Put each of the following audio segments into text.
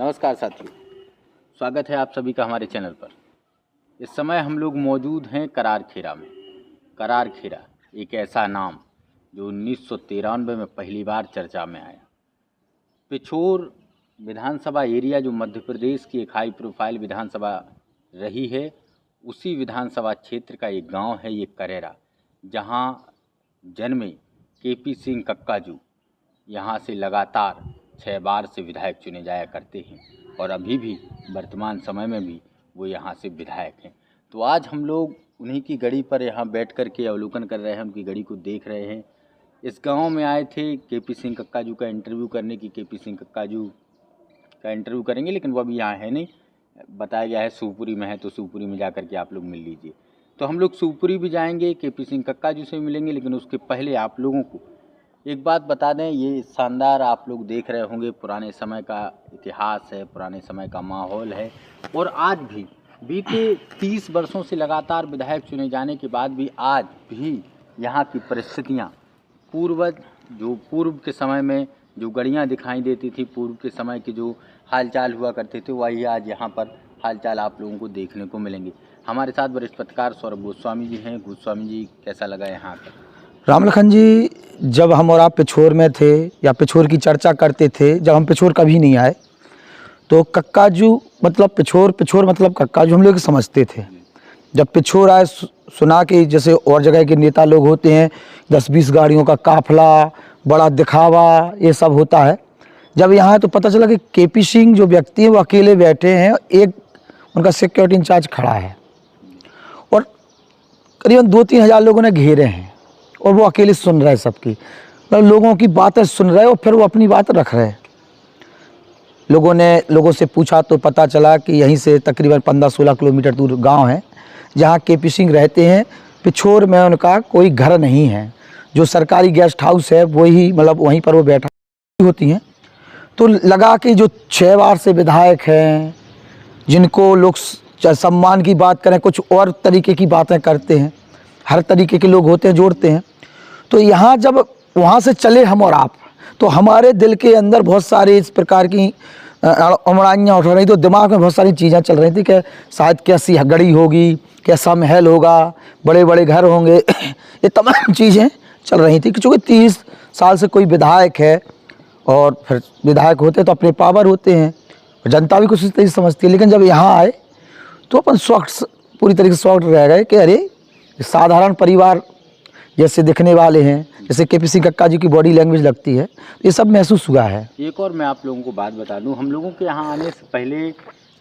नमस्कार साथियों, स्वागत है आप सभी का हमारे चैनल पर। इस समय हम लोग मौजूद हैं करार खेड़ा में। करार खेड़ा एक ऐसा नाम जो 1993 में पहली बार चर्चा में आया। पिछोर विधानसभा एरिया जो मध्य प्रदेश की एक हाई प्रोफाइल विधानसभा रही है, उसी विधानसभा क्षेत्र का एक गांव है ये करेरा, जहां जन्मे केपी सिंह कक्काजू यहां से लगातार 6 बार से विधायक चुने जाया करते हैं और अभी भी वर्तमान समय में भी वो यहाँ से विधायक हैं। तो आज हम लोग उन्हीं की गड़ी पर यहाँ बैठ कर के अवलोकन कर रहे हैं, उनकी गड़ी को देख रहे हैं। इस गांव में आए थे केपी सिंह कक्काजू का इंटरव्यू करने की। केपी सिंह कक्काजू का इंटरव्यू करेंगे, लेकिन वो अभी यहाँ है नहीं, बताया गया है शिवपुरी में है, तो शिवपुरी में जा कर के आप लोग मिल लीजिए। तो हम लोग शिवपुरी भी जाएंगे, केपी सिंह कक्काजू से मिलेंगे, लेकिन उसके पहले आप लोगों को एक बात बता दें। ये शानदार आप लोग देख रहे होंगे, पुराने समय का इतिहास है, पुराने समय का माहौल है। और आज भी बीते 30 वर्षों से लगातार विधायक चुने जाने के बाद भी आज भी यहाँ की परिस्थितियाँ पूर्व के समय में जो गड़ियाँ दिखाई देती थी, पूर्व के समय के जो हालचाल हुआ करते थे, वही आज यहाँ पर हालचाल आप लोगों को देखने को मिलेंगे। हमारे साथ वरिष्ठ पत्रकार सौरभ गोस्वामी जी हैं। गोस्वामी जी, कैसा लगा यहाँ पर? रामलखन जी, जब हम और आप पिछोर में थे या पिछोर की चर्चा करते थे, जब हम पिछोर कभी नहीं आए, तो कक्काजू मतलब पिछोर मतलब कक्काजू हम लोग समझते थे। जब पिछोर आए, सुना कि जैसे और जगह के नेता लोग होते हैं, 10-20 गाड़ियों का काफिला, बड़ा दिखावा, ये सब होता है। जब यहाँ तो पता चला कि केपी सिंह जो व्यक्ति हैं वो अकेले बैठे हैं, एक उनका सिक्योरिटी इंचार्ज खड़ा है और करीबन 2-3 हज़ार लोगों ने घेरे हैं और वो अकेले सुन रहे हैं सबकी, मतलब लोगों की बातें सुन रहे हैं और फिर वो अपनी बात रख रहे हैं। लोगों से पूछा तो पता चला कि यहीं से तकरीबन 15-16 किलोमीटर दूर गांव है जहां केपी सिंह रहते हैं। पिछोर में उनका कोई घर नहीं है, जो सरकारी गेस्ट हाउस है वही, मतलब वहीं पर वो बैठा होती हैं। तो लगा कि जो 6 बार से विधायक हैं, जिनको लोग सम्मान की बात करें, कुछ और तरीके की बातें करते हैं, हर तरीके के लोग होते हैं, जोड़ते हैं। तो यहाँ जब वहाँ से चले हम और आप, तो हमारे दिल के अंदर बहुत सारी इस प्रकार की उमड़ाइयाँ उठ रही थी, तो दिमाग में बहुत सारी चीज़ें चल रही थी कि शायद कैसी गड़ी होगी, कैसा महल होगा, बड़े बड़े घर होंगे, ये तमाम चीज़ें चल रही थी। क्योंकि 30 साल से कोई विधायक है और फिर विधायक होते तो अपने पावर होते हैं, जनता भी कुछ इस तरीके से समझती है। लेकिन जब यहाँ आए तो अपन पूरी तरीके से शॉक्ड रह गए कि अरे साधारण परिवार जैसे दिखने वाले हैं, जैसे केपी सिंह कक्काजू की बॉडी लैंग्वेज लगती है, ये सब महसूस हुआ है। एक और मैं आप लोगों को बात बता दूं, हम लोगों के यहाँ आने से पहले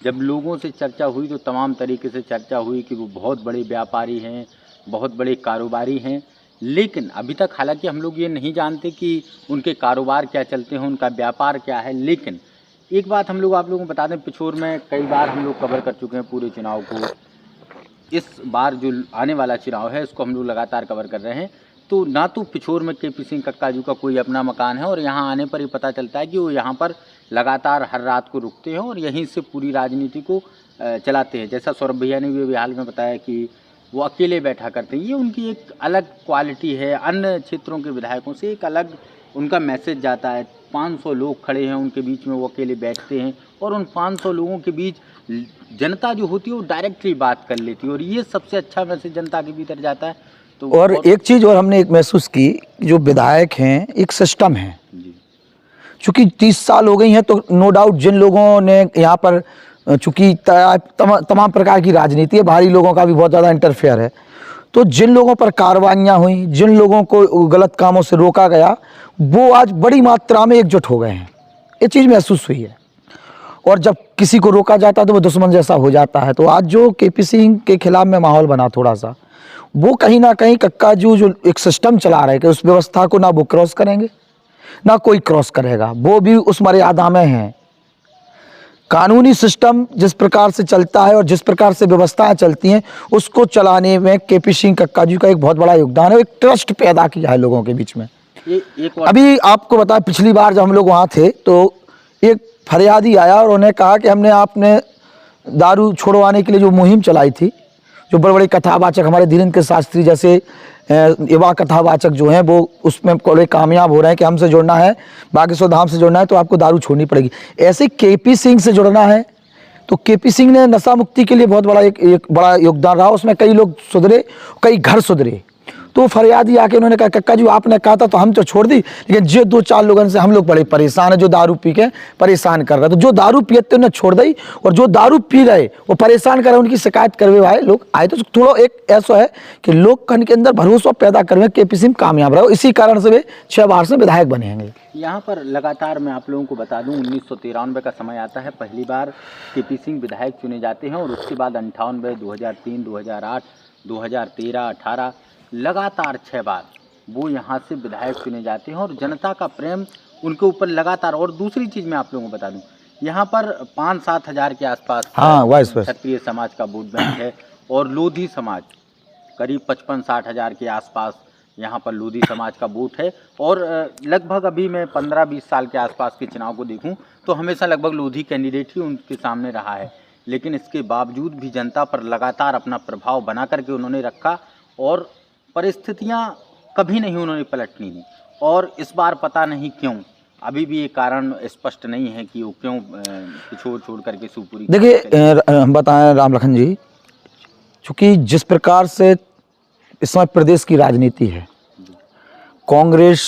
जब लोगों से चर्चा हुई तो तमाम तरीके से चर्चा हुई कि वो बहुत बड़े व्यापारी हैं, बहुत बड़े कारोबारी हैं। लेकिन अभी तक हालांकि हम लोग ये नहीं जानते कि उनके कारोबार क्या चलते हैं, उनका व्यापार क्या है। लेकिन एक बात हम लोग आप लोगों को बता दें, पिछोर में कई बार हम लोग कवर कर चुके हैं पूरे चुनाव को। इस बार जो आने वाला चुनाव है उसको हम लोग लगातार कवर कर रहे हैं। तो ना तो पिछोर में केपी सिंह कक्काजू का कोई अपना मकान है, और यहाँ आने पर ही पता चलता है कि वो यहाँ पर लगातार हर रात को रुकते हैं और यहीं से पूरी राजनीति को चलाते हैं। जैसा सौरभ भैया ने भी हाल में बताया कि वो अकेले बैठा करते हैं। ये उनकी एक अलग क्वालिटी है, अन्य क्षेत्रों के विधायकों से एक अलग उनका मैसेज जाता है। 500 लोग खड़े हैं उनके बीच में, वो अकेले बैठते हैं और उन 500 लोगों के बीच जनता जो होती है वो डायरेक्टली बात कर लेती है, और ये सबसे अच्छा मैसेज जनता के भीतर जाता है। तो और एक चीज़ और हमने एक महसूस की, जो विधायक हैं एक सिस्टम है। चूँकि 30 साल हो गई हैं, तो नो डाउट जिन लोगों ने यहाँ पर, चूँकि तमाम प्रकार की राजनीति है, बाहरी लोगों का भी बहुत ज़्यादा इंटरफेयर है, तो जिन लोगों पर कार्रवाइयाँ हुई, जिन लोगों को गलत कामों से रोका गया, वो आज बड़ी मात्रा में एकजुट हो गए हैं। ये चीज़ महसूस हुई है। और जब किसी को रोका जाता है तो वो दुश्मन जैसा हो जाता है। तो आज जो केपी सिंह के खिलाफ में माहौल बना थोड़ा सा, वो कहीं ना कहीं कक्काजू जो एक सिस्टम चला रहे हैं कि उस व्यवस्था को ना वो क्रॉस करेंगे ना कोई क्रॉस करेगा, वो भी उस मर्यादा में हैं। कानूनी सिस्टम जिस प्रकार से चलता है और जिस प्रकार से व्यवस्थाएं चलती हैं, उसको चलाने में केपी सिंह कक्काजू का एक बहुत बड़ा योगदान है। एक ट्रस्ट पैदा किया है लोगों के बीच में। अभी आपको बताया, पिछली बार जब हम लोग वहाँ थे तो एक फरियादी आया और उन्हें कहा कि हमने आपने दारू छोड़वाने के लिए जो मुहिम चलाई थी, जो बड़े बड़े कथावाचक हमारे धीरेन्द्र के शास्त्री जैसे युवा कथावाचक जो हैं वो उसमें बड़े कामयाब हो रहे हैं कि हमसे जुड़ना है, बागेश्वर धाम से जुड़ना है तो आपको दारू छोड़नी पड़ेगी। ऐसे केपी सिंह से जुड़ना है तो केपी सिंह ने नशा मुक्ति के लिए बहुत बड़ा एक बड़ा योगदान रहा। उसमें कई लोग सुधरे, कई घर सुधरे। तो फरियादी आके उन्होंने कहा कक्का जी आपने कहा था तो हम तो छोड़ दी, लेकिन जो 2-4 लोगों से हम लोग बड़े परेशान है जो दारू पी के परेशान कर रहे हैं। तो जो दारू पियते उन्हें छोड़ दी और जो दारू पी रहे वो परेशान कर रहे, उनकी शिकायत करवे आए लोग आए। तो थोड़ा एक ऐसा है कि लोग कन के अंदर भरोसा पैदा करवे केपी सिंह कामयाब रहे, इसी कारण से वे 6 बार से विधायक बने हैं। यहाँ पर लगातार मैं आप लोगों को बता दूं 1993 का समय आता है, पहली बार केपी सिंह विधायक चुने जाते हैं और उसके बाद 98, 2003, 2008, 2013, 18 लगातार 6 बार वो यहाँ से विधायक चुने जाते हैं और जनता का प्रेम उनके ऊपर लगातार। और दूसरी चीज़ मैं आप लोगों को बता दूं यहाँ पर 5-7 हज़ार के आसपास क्षत्रिय समाज का वोट बैंक है और लोधी समाज करीब 55-60 हज़ार के आसपास यहाँ पर लोधी समाज का वोट है। और लगभग अभी मैं 15-20 साल के आसपास के चुनाव को देखूं तो हमेशा लगभग लोधी कैंडिडेट ही उनके सामने रहा है, लेकिन इसके बावजूद भी जनता पर लगातार अपना प्रभाव बना करके उन्होंने रखा और परिस्थितियां कभी नहीं उन्होंने पलटनी दी। और इस बार पता नहीं क्यों अभी भी ये कारण स्पष्ट नहीं है कि वो क्यों छोड़ करके शिवपुरी। देखिए हम बताएं राम लखन जी, चूँकि जिस प्रकार से इस समय प्रदेश की राजनीति है, कांग्रेस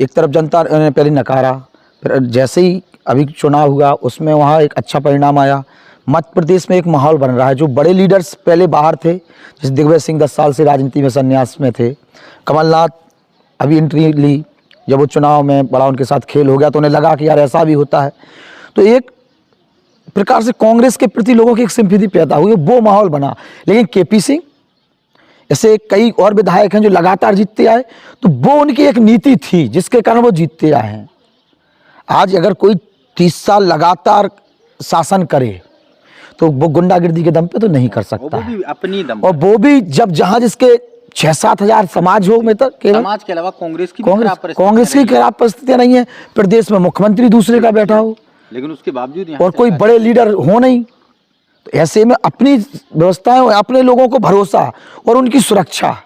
एक तरफ जनता ने पहले नकारा, फिर जैसे ही अभी चुनाव हुआ उसमें वहाँ एक अच्छा परिणाम आया। मध्य प्रदेश में एक माहौल बन रहा है, जो बड़े लीडर्स पहले बाहर थे, जैसे दिग्विजय सिंह 10 साल से राजनीति में संन्यास में थे, कमलनाथ अभी एंट्री ली, जब वो चुनाव में बड़ा उनके साथ खेल हो गया तो उन्हें लगा कि यार ऐसा भी होता है। तो एक प्रकार से कांग्रेस के प्रति लोगों की एक सिंपैथी पैदा हुई, वो माहौल बना। लेकिन केपी सिंह ऐसे कई और विधायक हैं जो लगातार जीतते आए, तो वो उनकी एक नीति थी जिसके कारण वो जीतते आए हैं। आज अगर कोई 30 साल लगातार शासन करे तो वो गुंडागिर्दी के दम पे तो नहीं कर सकता, वो भी अपनी दम, और वो भी जब जहां जिसके 6-7 हज़ार समाज हो में, तो समाज के अलावा कांग्रेस की खराब परिस्थितियां नहीं है। प्रदेश में मुख्यमंत्री दूसरे का बैठा हो, लेकिन उसके बावजूद और कोई बड़े लीडर हो नहीं। तो ऐसे में अपनी व्यवस्थाएं, अपने लोगों को भरोसा और उनकी सुरक्षा,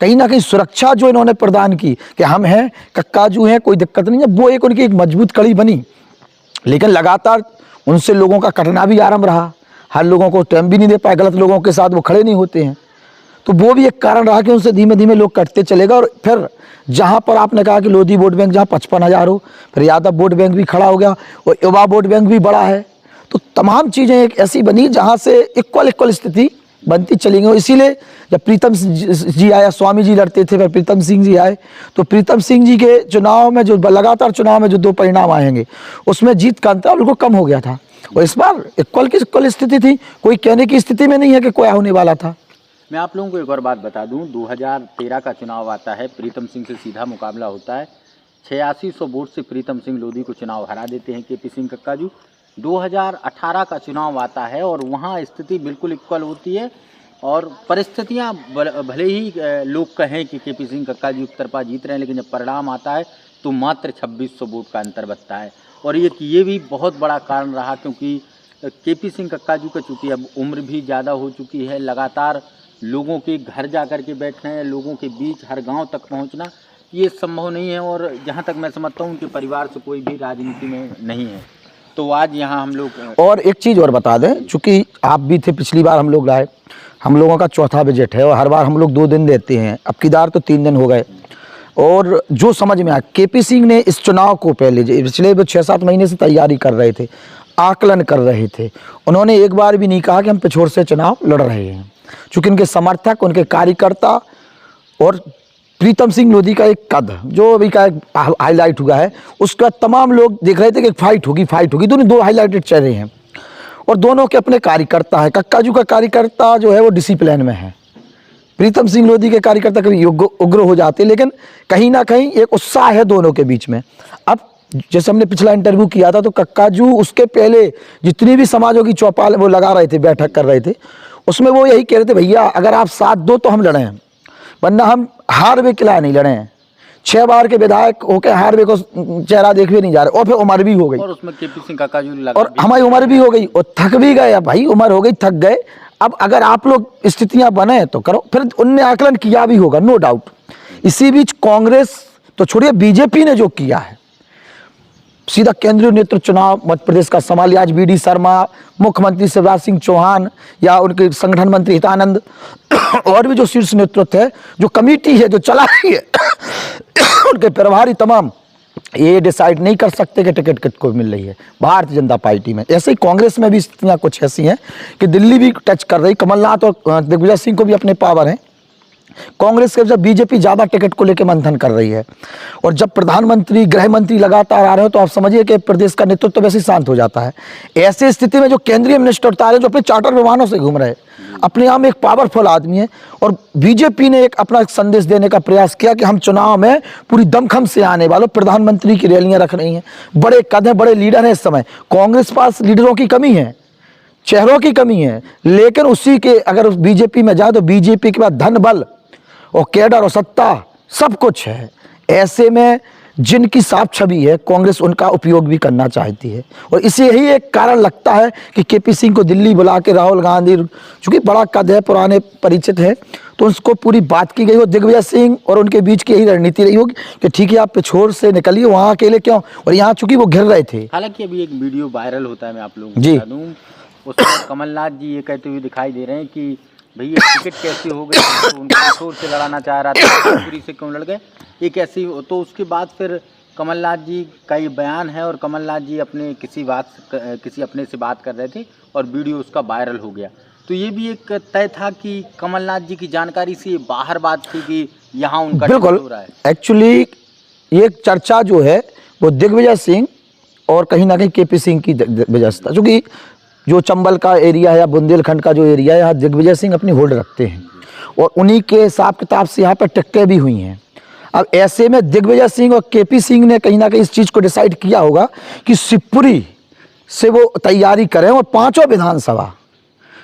कहीं ना कहीं सुरक्षा जो इन्होंने प्रदान की कि हम हैं, कक्काजू हैं, कोई दिक्कत नहीं है, वो एक उनकी एक मजबूत कड़ी बनी। लेकिन लगातार उनसे लोगों का कटना भी आरंभ रहा, हर लोगों को टाइम भी नहीं दे पाए, गलत लोगों के साथ वो खड़े नहीं होते हैं, तो वो भी एक कारण रहा कि उनसे धीमे धीमे लोग कटते चलेगा। और फिर जहाँ पर आपने कहा कि लोधी वोट बैंक जहाँ 55 हज़ार हो, फिर यादव वोट बैंक भी खड़ा हो गया और युवा वोट बैंक भी बड़ा है। तो तमाम चीज़ें एक ऐसी बनी जहाँ से इक्वल स्थिति बनती चली गई। इसीलिए जब प्रीतम जी आया, स्वामी जी लड़ते थे, फिर प्रीतम सिंह जी आए, तो प्रीतम सिंह जी के चुनाव में जो लगातार चुनाव में जो 2 परिणाम आएंगे उसमें जीत का अंतर बिल्कुल कम हो गया था। और इस बार इक्वल स्थिति थी, कोई कहने की स्थिति में नहीं है कि कोई होने वाला था। मैं आप लोगों को एक और बात बता दूं, 2013 का चुनाव आता है, प्रीतम सिंह से सीधा मुकाबला होता है, 8600 वोट से प्रीतम सिंह लोधी को चुनाव हरा देते हैं केपी सिंह कक्काजू। 2018 का चुनाव आता है और वहाँ स्थिति बिल्कुल इक्वल होती है और परिस्थितियाँ भले ही लोग कहें कि केपी सिंह कक्काजू एक तरफा जीत रहे हैं, लेकिन जब परिणाम आता है तो मात्र 2600 वोट का अंतर बचता है। और ये भी बहुत बड़ा कारण रहा, क्योंकि केपी सिंह कक्काजू का चूँकि अब उम्र भी ज़्यादा हो चुकी है, लगातार लोगों के घर जा कर के बैठना है, लोगों के बीच हर गांव तक पहुंचना, ये संभव नहीं है। और जहां तक मैं समझता हूं उनके परिवार से कोई भी राजनीति में नहीं है। तो आज यहां हम लोग और एक चीज़ और बता दें, चूँकि आप भी थे पिछली बार हम लोग लाए, हम लोगों का चौथा बजट है और हर बार हम लोग 2 दिन देते हैं, अब की बार तो 3 दिन हो गए। और जो समझ में आया, केपी सिंह ने इस चुनाव को पहले पिछले 6-7 महीने से तैयारी कर रहे थे, आकलन कर रहे थे, उन्होंने एक बार भी नहीं कहा कि हम पिछोड़ से चुनाव लड़ रहे हैं। चूँकि उनके समर्थक, उनके कार्यकर्ता और प्रीतम सिंह लोधी का एक कद जो अभी का हाईलाइट हुआ है, उसका तमाम लोग देख रहे थे कि फाइट होगी। दोनों 2 हाईलाइटेड चेहरे हैं और दोनों के अपने कार्यकर्ता हैं। कक्काजू का कार्यकर्ता जो है वो डिसिप्लिन में है, प्रीतम सिंह लोधी के कार्यकर्ता कभी उग्र हो जाते, लेकिन कहीं ना कहीं एक उत्साह है दोनों के बीच में। अब जैसे हमने पिछला इंटरव्यू किया था तो कक्काजू उसके पहले जितनी भी समाजों की चौपाल वो लगा रहे थे, बैठक कर रहे थे, उसमें वो यही कह रहे थे, भैया अगर आप साथ दो तो हम लड़े हैं, वरना हम हार वे किला नहीं लड़े हैं। 6 बार के विधायक होकर हार वे को चेहरा देखने नहीं जा रहे, और फिर उम्र भी हो गई, और उसमें केपी सिंह कक्काजू लगा, और हमारी उम्र भी हो गई और थक भी गए। भाई उम्र हो गई, थक गए, अब अगर आप लोग स्थितियां बने तो करो, फिर उनने आकलन किया भी होगा, नो डाउट। इसी बीच कांग्रेस तो छोड़िए, बीजेपी ने जो किया है, सीधा केंद्रीय नेतृत्व चुनाव मध्य प्रदेश का संभाल लिया। आज बीडी शर्मा, मुख्यमंत्री शिवराज सिंह चौहान या उनके संगठन मंत्री हितानंद और भी जो शीर्ष नेतृत्व है, जो कमेटी है जो चला रही है उनके प्रभारी तमाम ये डिसाइड नहीं कर सकते कि टिकट किसको मिल रही है भारतीय जनता पार्टी में। ऐसे ही कांग्रेस में भी स्थितियां कुछ ऐसी हैं कि दिल्ली भी टच कर रही, कमलनाथ और दिग्विजय सिंह को भी अपने पावर हैं। कांग्रेस के जब बीजेपी ज्यादा टिकट को लेकर मंथन कर रही है और जब प्रधानमंत्री गृह मंत्री लगातार आ रहे हो तो आप समझिए कि प्रदेश का नेतृत्व वैसे शांत हो जाता है। ऐसी स्थिति में जो केंद्रीय मिनिस्टर उतारे हैं जो अपने चार्टर विमानों से घूम रहे हैं, अपने आप में एक पावरफुल आदमी है, और बीजेपी ने अपना एक संदेश देने का प्रयास किया कि हम चुनाव में पूरी दमखम से आने वालों, प्रधानमंत्री की रैलियां रख रही हैं, बड़े कद हैं, बड़े लीडर हैं। इस समय कांग्रेस पास लीडरों की कमी है, चेहरों की कमी है, लेकिन उसी के अगर बीजेपी में जाए तो बीजेपी के पास धन बल और कैडर और सत्ता सब कुछ है। ऐसे में जिनकी साफ छवि है कांग्रेस उनका उपयोग भी करना चाहती है, और इसे यही एक कारण लगता है कि केपी सिंह को दिल्ली बुला के राहुल गांधी, चूंकि बड़ा कद है, पुराने परिचित है, तो उसको पूरी बात की गई हो। दिग्विजय सिंह और उनके बीच की यही रणनीति रही होगी कि ठीक है आप पिछोर से निकलिए, वहाँ अकेले क्यों, और यहाँ चूंकि वो घिर रहे थे। हालांकि अभी एक वीडियो वायरल होता है, मैं आप लोगों को जी। बता दूं, उसमें कमलनाथ जी ये कहते हुए दिखाई दे रहे हैं कि भैया टिकट कैसे हो गई, तो उनको किशोर से लड़ाना चाह रहा था, शिवपुरी से क्यों लड़ गए, ये कैसी। तो उसके बाद फिर कमलनाथ जी का ये बयान है, और कमलनाथ जी अपने किसी अपने से बात कर रहे थे और वीडियो उसका वायरल हो गया। तो ये भी एक तय था कि कमलनाथ जी की जानकारी से बाहर बात थी कि यहाँ उनका टिकट हो रहा है। एक्चुअली ये चर्चा जो है वो दिग्विजय सिंह और कहीं ना कहीं केपी सिंह की वजह से था, क्योंकि जो चंबल का एरिया है या बुंदेलखंड का जो एरिया है, यहाँ दिग्विजय सिंह अपनी होल्ड रखते हैं और उन्हीं के हिसाब किताब से यहाँ पर टिक्कें भी हुई हैं। अब ऐसे में दिग्विजय सिंह और केपी सिंह ने कहीं ना कहीं इस चीज़ को डिसाइड किया होगा कि शिवपुरी से वो तैयारी करें, और पांचों विधानसभा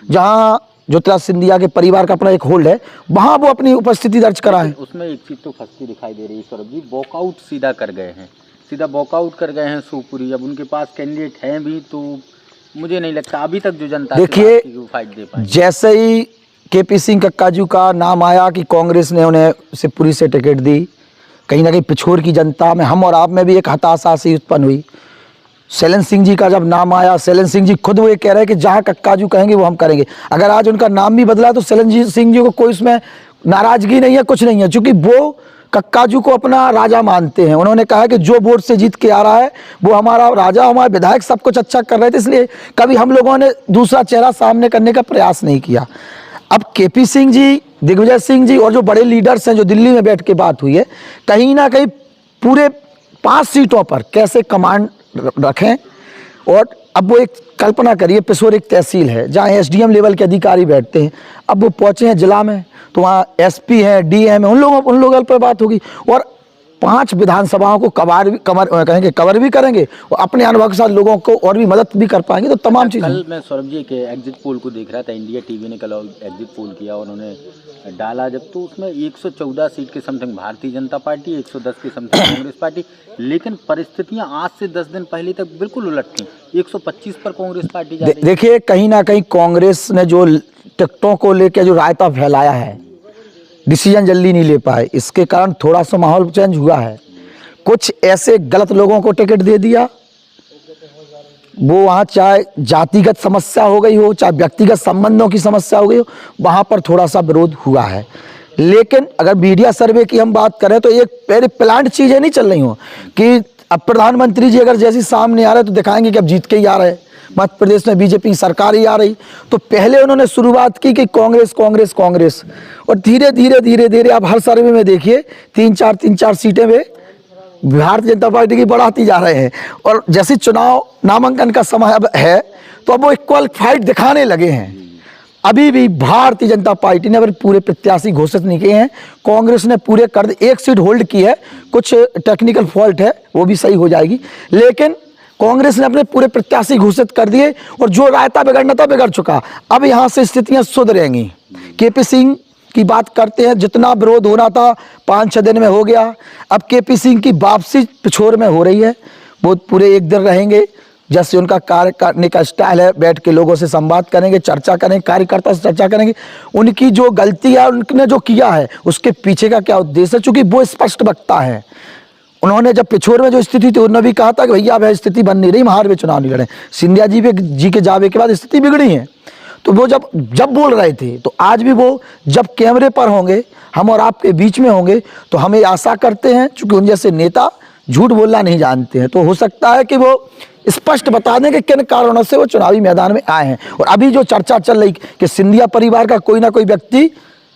जहाँ ज्योतिराज सिंधिया के परिवार का अपना एक होल्ड है, वहाँ वो अपनी उपस्थिति दर्ज कराएं। उसमें एक चीज़ तो फंसती दिखाई दे रही है सौरभ जी, वॉकआउट सीधा कर गए हैं, सीधा वॉकआउट कर गए हैं शिवपुरी। अब उनके पास कैंडिडेट हैं भी, तो मुझे नहीं लगता अभी तक जो जनता देखिए फाइट दे पाए। जैसे ही केपी सिंह कक्काजू का नाम आया कि कांग्रेस ने उन्हें शिवपुरी से टिकट दी, कहीं ना कहीं पिछोर की जनता में, हम और आप में भी एक हताशा सी उत्पन्न हुई। शैलन सिंह जी का जब नाम आया, शैलन सिंह जी खुद वो ये कह रहे हैं कि जहाँ कक्काजू कहेंगे वो हम करेंगे। अगर आज उनका नाम भी बदला तो शैलन सिंह जी को कोई उसमें नाराजगी नहीं है, कुछ नहीं है, क्योंकि वो कक्काजू को अपना राजा मानते हैं। उन्होंने कहा कि जो वोट से जीत के आ रहा है वो हमारा राजा, हमारे विधायक सब कुछ अच्छा कर रहे थे, इसलिए कभी हम लोगों ने दूसरा चेहरा सामने करने का प्रयास नहीं किया। अब केपी सिंह जी, दिग्विजय सिंह जी और जो बड़े लीडर्स हैं जो दिल्ली में बैठ के बात हुई है, कहीं ना कहीं पूरे 5 सीटों पर कैसे कमांड रखें। और अब वो एक कल्पना करिए, पिछोर एक तहसील है जहाँ एसडीएम लेवल के अधिकारी बैठते हैं, अब वो पहुँचे हैं जिला में तो वहाँ एसपी है, डीएम है, उन लोगों पर बात होगी, और 5 विधानसभाओं को कवर भी करेंगे और अपने अनुभव के साथ लोगों को और भी मदद भी कर पाएंगे। तो तमाम चीज़ें। कल मैं सौरभ जी के एग्जिट पोल को देख रहा था, इंडिया टीवी ने कल एग्जिट पोल किया और उन्होंने डाला जब, तो उसमें 114 सीट के समथिंग भारतीय जनता पार्टी, 110 के समथिंग कांग्रेस पार्टी, लेकिन परिस्थितियां आज से 10 दिन पहले तक बिल्कुल उलट थी, 125 पर कांग्रेस पार्टी जा रही है। देखिए कहीं ना कहीं कांग्रेस ने जो टिकटों को लेकर जो रायता फैलाया है, डिसीजन जल्दी नहीं ले पाए, इसके कारण थोड़ा सा माहौल चेंज हुआ है। कुछ ऐसे गलत लोगों को टिकट दे दिया, वो वहाँ चाहे जातिगत समस्या हो गई हो, चाहे व्यक्तिगत संबंधों की समस्या हो गई हो, वहाँ पर थोड़ा सा विरोध हुआ है। लेकिन अगर मीडिया सर्वे की हम बात करें तो एक पहले प्लांट चीज़ें नहीं चल रही हो कि अब प्रधानमंत्री जी अगर जैसे सामने आ रहे तो दिखाएंगे कि अब जीत के ही आ रहे, मध्य प्रदेश में बीजेपी की सरकार ही आ रही। तो पहले उन्होंने शुरुआत की कि कांग्रेस कांग्रेस कांग्रेस, और धीरे धीरे अब हर सर्वे में देखिए 3-4 सीटें में भारतीय जनता पार्टी की बढ़ाती जा रहे हैं। और जैसे चुनाव नामांकन का समय अब है तो अब वो इक्वल फाइट दिखाने लगे हैं। अभी भी भारतीय जनता पार्टी ने पूरे प्रत्याशी घोषित नहीं किए हैं, कांग्रेस ने पूरे कर दी, 1 सीट होल्ड की है, कुछ टेक्निकल फॉल्ट है वो भी सही हो जाएगी, लेकिन कांग्रेस ने अपने पूरे प्रत्याशी घोषित कर दिए और जो रायता बिगड़ना था बिगड़ चुका। अब यहाँ से स्थितियां सुधरेंगी। केपी सिंह की बात करते हैं, जितना विरोध हो रहा था 5-6 दिन में हो गया। अब केपी सिंह की वापसी पिछोर में हो रही है, वो पूरे 1 दिन रहेंगे, जैसे उनका कार्य करने का स्टाइल है, बैठ के लोगों से संवाद करेंगे, चर्चा करेंगे, कार्यकर्ता से चर्चा करेंगे, उनकी जो गलती है, उनने जो किया है उसके पीछे का क्या उद्देश्य है, चूंकि वो स्पष्ट वक्ता है। उन्होंने जब पिछोर में जो स्थिति थी उन्होंने भी कहा था कि भैया अब स्थिति बन नहीं रही, हम हार में चुनाव नहीं लड़े। सिंधिया जी के जावे के बाद स्थिति बिगड़ी है। तो वो जब बोल रहे थे, तो आज भी वो जब कैमरे पर होंगे, हम और आपके बीच में होंगे, तो हमें आशा करते हैं, चूंकि उन जैसे नेता झूठ बोलना नहीं जानते हैं, तो हो सकता है कि वो स्पष्ट बता दें कि किन कारणों से वो चुनावी मैदान में आए हैं। और अभी जो चर्चा चल रही कि सिंधिया परिवार का कोई ना कोई व्यक्ति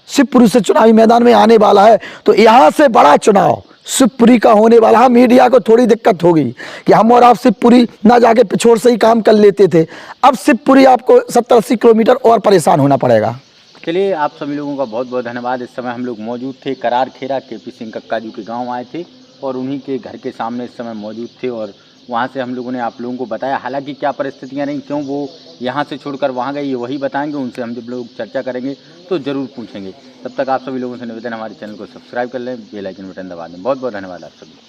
शिवपुरी से चुनावी मैदान में आने वाला है, तो यहाँ से बड़ा चुनाव शिवपुरी का होने वाला। हाँ, मीडिया को थोड़ी दिक्कत होगी कि हम और आप शिवपुरी ना जाके पिछोर से ही काम कर लेते थे, अब शिवपुरी आपको 70-80 किलोमीटर और परेशान होना पड़ेगा। चलिए, आप सभी लोगों का बहुत बहुत धन्यवाद। इस समय हम लोग मौजूद थे करार खेरा, केपी सिंह कक्का जी के गाँव आए थे और उन्हीं के घर के सामने इस समय मौजूद थे और वहाँ से हम लोगों ने आप लोगों को बताया। हालांकि क्या परिस्थितियाँ रहीं, क्यों वो यहाँ से छोड़कर वहाँ गए, ये वही बताएंगे। उनसे हम जब लोग चर्चा करेंगे तो ज़रूर पूछेंगे। तब तक आप सभी लोगों से निवेदन, हमारे चैनल को सब्सक्राइब कर लें, बेल आइकन बटन दबा दें। बहुत बहुत धन्यवाद आप सभी।